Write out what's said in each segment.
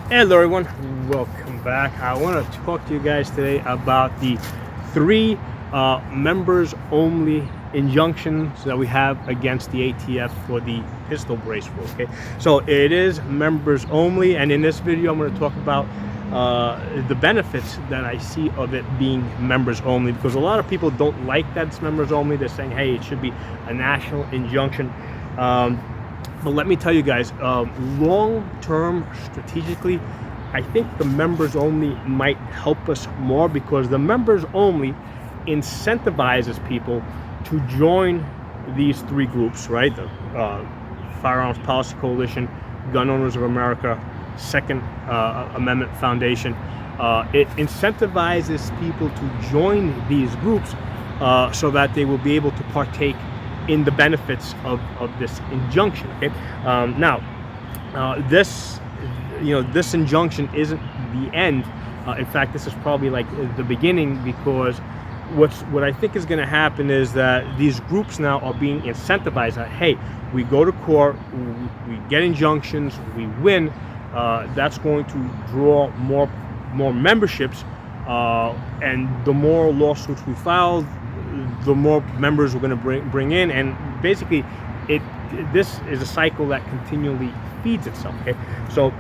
Hello everyone, welcome back. I want to talk to you guys today about the three members only injunctions that we have against the ATF for the pistol brace rule. Okay, so it is members only, and in this video I'm going to talk about the benefits that I see of it being members only, because a lot of people don't like that it's members only. They're saying, hey, it should be a national injunction. But let me tell you guys, long-term, strategically, I think the members only might help us more, because the members only incentivizes people to join these three groups, right? The Firearms Policy Coalition, Gun Owners of America, Second Amendment Foundation. It incentivizes people to join these groups so that they will be able to partake in the benefits of this injunction. Okay, this injunction isn't the end. In fact, this is probably like the beginning, because what I think is going to happen is that these groups now are being incentivized that, hey, we go to court, we get injunctions, we win. That's going to draw more memberships, and the more lawsuits we file, the more members we're going to bring in, and basically this is a cycle that continually feeds itself. Okay, so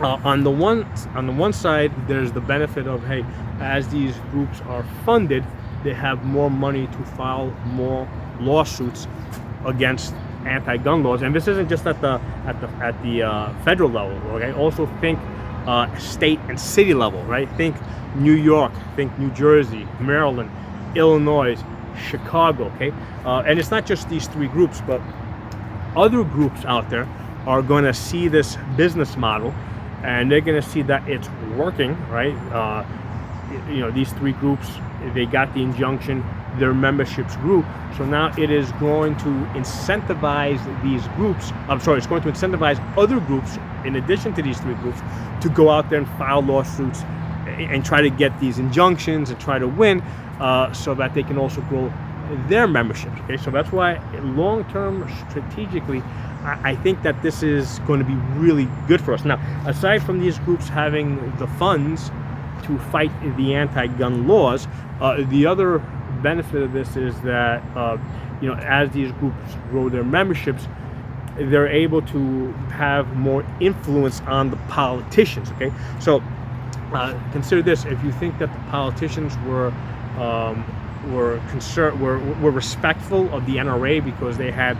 on the one side, there's the benefit of, hey, as these groups are funded, they have more money to file more lawsuits against anti-gun laws. And this isn't just at the federal level. Okay, also think state and city level, right? Think New York, think New Jersey, Maryland, Illinois, Chicago. Okay, and it's not just these three groups, but other groups out there are going to see this business model, and they're going to see that it's working, right? These three groups, they got the injunction, their memberships grew, so now it is going to incentivize these groups. It's going to incentivize other groups in addition to these three groups to go out there and file lawsuits and try to get these injunctions and try to win, so that they can also grow their memberships. Okay, so that's why long-term, strategically, I think that this is going to be really good for us. Now, aside from these groups having the funds to fight the anti-gun laws, the other benefit of this is that as these groups grow their memberships, they're able to have more influence on the politicians. Okay, so consider this: if you think that the politicians were respectful of the NRA because they had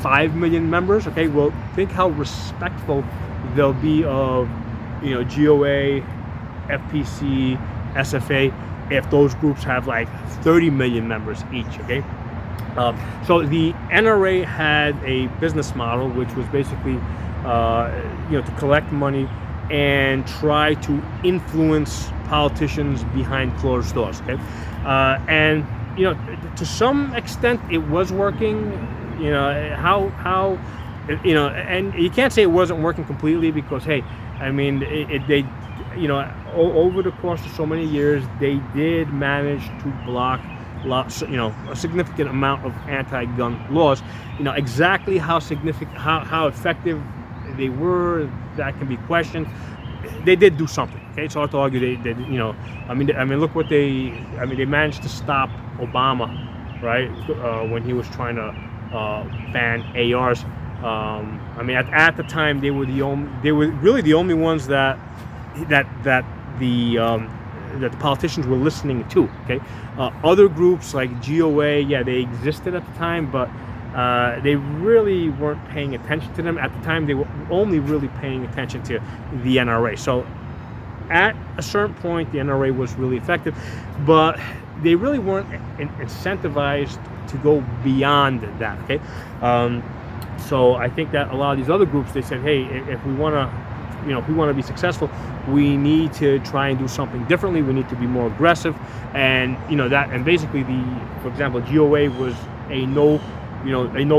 5 million members, okay, well, think how respectful they'll be of GOA, FPC, SFA, if those groups have like 30 million members each. Okay, so the NRA had a business model which was basically to collect money and try to influence politicians behind closed doors. Okay, and to some extent it was working. And you can't say it wasn't working completely, because, hey, I mean, over the course of so many years, they did manage to block a significant amount of anti-gun laws. Exactly how significant, how effective they were, that can be questioned. They did do something. Okay, it's hard to argue they did. I mean, look what they managed to stop Obama, right, when he was trying to ban ARs. At the time, they were really the only ones that the politicians were listening to. Okay, other groups like GOA, yeah, they existed at the time, but they really weren't paying attention to them at the time. They were only really paying attention to the NRA. So at a certain point, the NRA was really effective, but they really weren't incentivized to go beyond that. Okay, so I think that a lot of these other groups, they said, hey, if we want to be successful, we need to try and do something differently. We need to be more aggressive, and basically for example, GOA was a no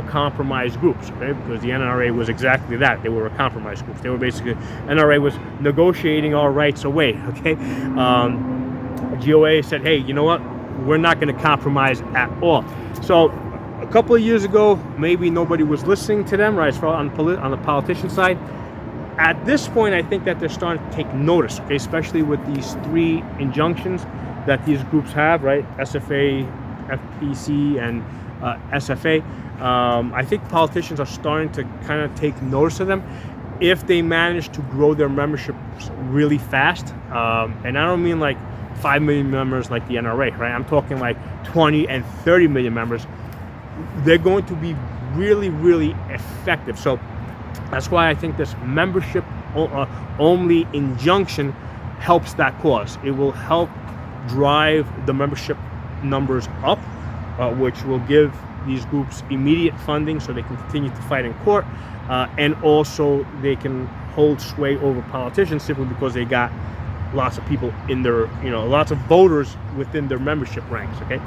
compromise groups, okay? Because the NRA was exactly that. They were a compromise group. They were basically, NRA was negotiating our rights away, okay? GOA said, hey, you know what? We're not going to compromise at all. So a couple of years ago, maybe nobody was listening to them, right? On the politician side. at this point, I think that they're starting to take notice, okay, especially with these 3 injunctions that these groups have, right? SFA, FPC, and SFA. I think politicians are starting to kind of take notice of them if they manage to grow their memberships really fast. And I don't mean like 5 million members like the NRA, right? I'm talking like 20 and 30 million members. They're going to be really, really effective. So that's why I think this membership only injunction helps that cause. It will help drive the membership numbers up, which will give these groups immediate funding so they can continue to fight in court, and also they can hold sway over politicians simply because they got lots of people in their, lots of voters within their membership ranks, okay?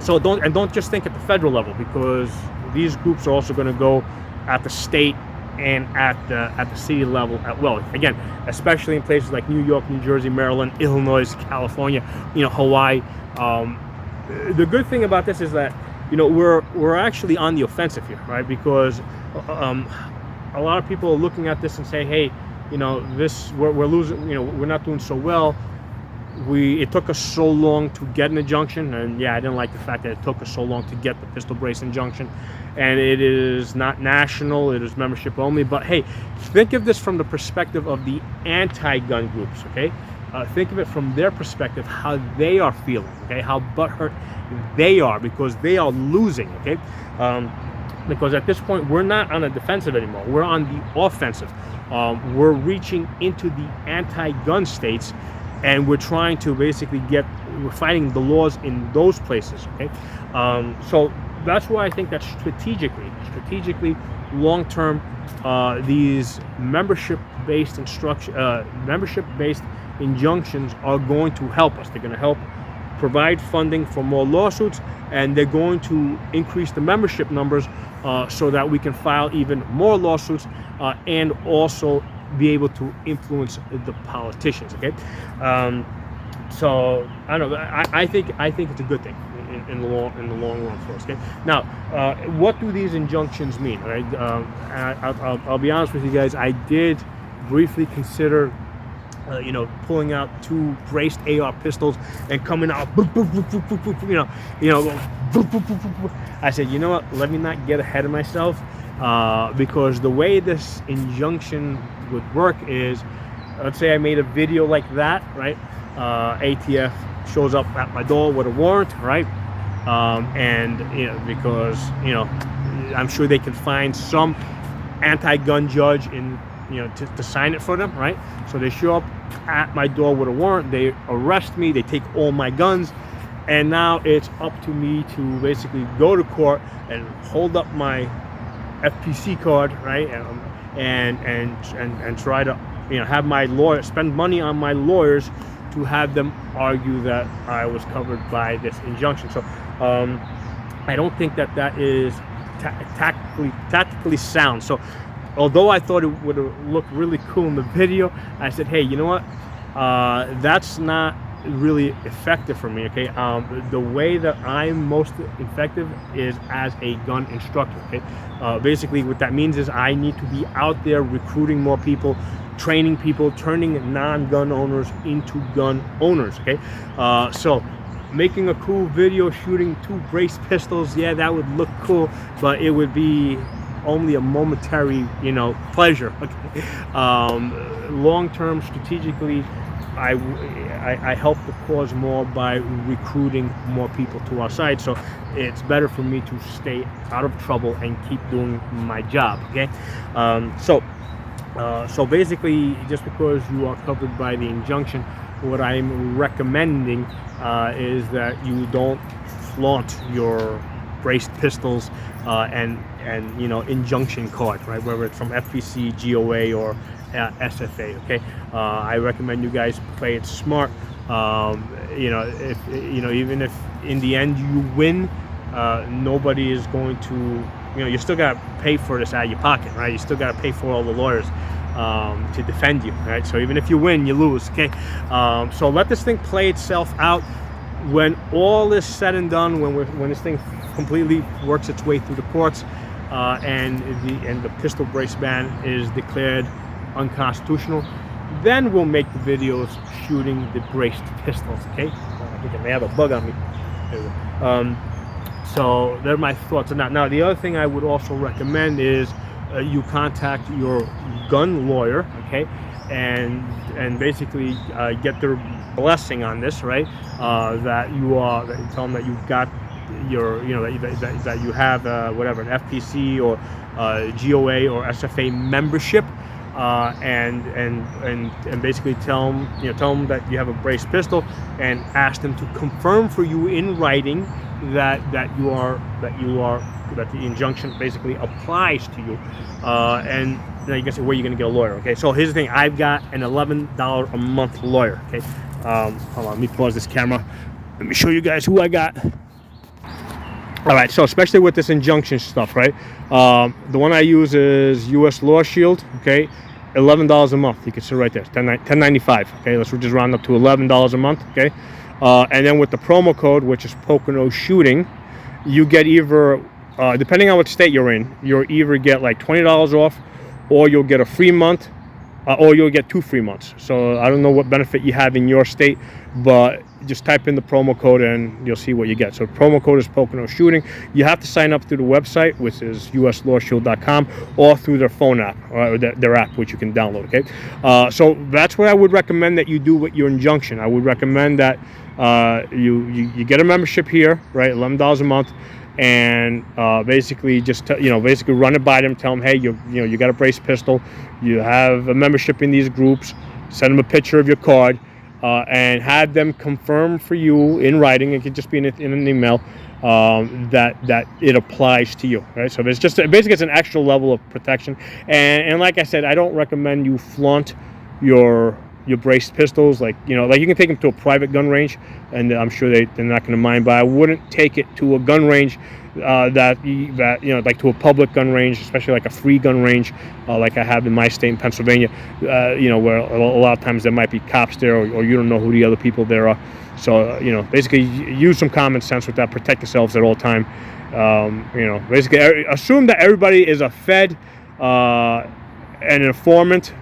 So don't just think at the federal level, because these groups are also going to go at the state and at the city level as well. Again, especially in places like New York, New Jersey, Maryland, Illinois, California, Hawaii. The good thing about this is that we're actually on the offensive here, right? Because a lot of people are looking at this and say, hey, we're losing, we're not doing so well. It took us so long to get an injunction, and yeah, I didn't like the fact that it took us so long to get the pistol brace injunction, and it is not national, it is membership only. But hey, think of this from the perspective of the anti-gun groups, okay? Think of it from their perspective, how they are feeling, okay? How butthurt they are because they are losing, okay? Because at this point, we're not on the defensive anymore. We're on the offensive. We're reaching into the anti-gun states, and we're trying to basically we're fighting the laws in those places, okay? So that's why I think that strategically, long-term, these membership-based injunctions are going to help us. They're going to help provide funding for more lawsuits, and they're going to increase the membership numbers so that we can file even more lawsuits and also be able to influence the politicians, okay? So I don't know. I think it's a good thing in the long run for us. Okay. Now, what do these injunctions mean? Right? I'll be honest with you guys. I did briefly consider, pulling out 2 braced AR pistols and coming out, I said, you know what? Let me not get ahead of myself, because the way this injunction would work is, let's say I made a video like that, right? ATF shows up at my door with a warrant, right? And because I'm sure they can find some anti-gun judge to sign it for them, right? So they show up at my door with a warrant, they arrest me, they take all my guns, and now it's up to me to basically go to court and hold up my FPC card, right? And try to have my lawyer spend money on my lawyers to have them argue that I was covered by this injunction. So I don't think that is tactically sound. So although I thought it would look really cool in the video, I said, hey, you know what? That's not really effective for me, okay? The way that I'm most effective is as a gun instructor, okay? Basically what that means is I need to be out there recruiting more people, training people, turning non-gun owners into gun owners, okay? So making a cool video shooting 2 braced pistols, yeah, that would look cool, but it would be only a momentary, pleasure, okay? Long-term, strategically, I help the cause more by recruiting more people to our side, so it's better for me to stay out of trouble and keep doing my job, okay? So basically, just because you are covered by the injunction, what I'm recommending is that you don't flaunt your braced pistols and injunction card, right? Whether it's from FPC, GOA, or SFA, okay? I recommend you guys play it smart. If even if in the end you win, nobody is going to, you still got to pay for this out of your pocket, right? You still got to pay for all the lawyers to defend you, right? So even if you win, you lose, okay? So let this thing play itself out. When all is said and done, when this thing completely works its way through the courts, and the pistol brace ban is declared unconstitutional, then we'll make the videos shooting the braced pistols. Okay, I think I may have a bug on me. So they're my thoughts on that. Now, the other thing I would also recommend is you contact your gun lawyer, okay, and basically get their blessing on this, right? That you tell them that you've got your, you know, that you have whatever, an FPC or GOA or SFA membership, and basically tell them that you have a braced pistol, and ask them to confirm for you in writing that the injunction basically applies to you, and then you can say where you're going to get a lawyer. Okay, so here's the thing: I've got an $11 a month lawyer. Okay, hold on, let me pause this camera. Let me show you guys who I got. All right, so especially with this injunction stuff, right? The one I use is US Lawshield. Okay, $11 a month. You can see right there, $10.95. Okay, let's just round up to $11 a month. Okay, and then with the promo code, which is Pocono Shooting, you get either, depending on what state you're in, you'll either get like $20 off, or you'll get a free month, or you'll get 2 free months. So I don't know what benefit you have in your state, but just type in the promo code and you'll see what you get. So the promo code is Pocono Shooting. You have to sign up through the website, which is uslawshield.com, or through their phone app, or their app, which you can download. Okay, so that's what I would recommend that you do with your injunction. I would recommend that you get a membership here, right? $11 a month, and basically just basically run it by them. Tell them, hey, you got a braced pistol, you have a membership in these groups. Send them a picture of your card. And have them confirm for you in writing. It could just be in an email, that it applies to you. Right? So it's just basically it's an extra level of protection. And like I said, I don't recommend you flaunt your braced pistols. Like you can take them to a private gun range, and I'm sure they're not going to mind. But I wouldn't take it to a gun range that like to a public gun range, especially like a free gun range, like I have in my state in Pennsylvania, where a lot of times there might be cops there, or you don't know who the other people there are. So basically use some common sense with that. Protect yourselves at all time. Basically assume that everybody is a fed, an informant,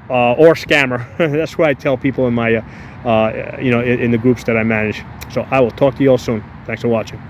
or scammer. That's what I tell people in my in the groups that I manage. So I will talk to you all soon. Thanks for watching.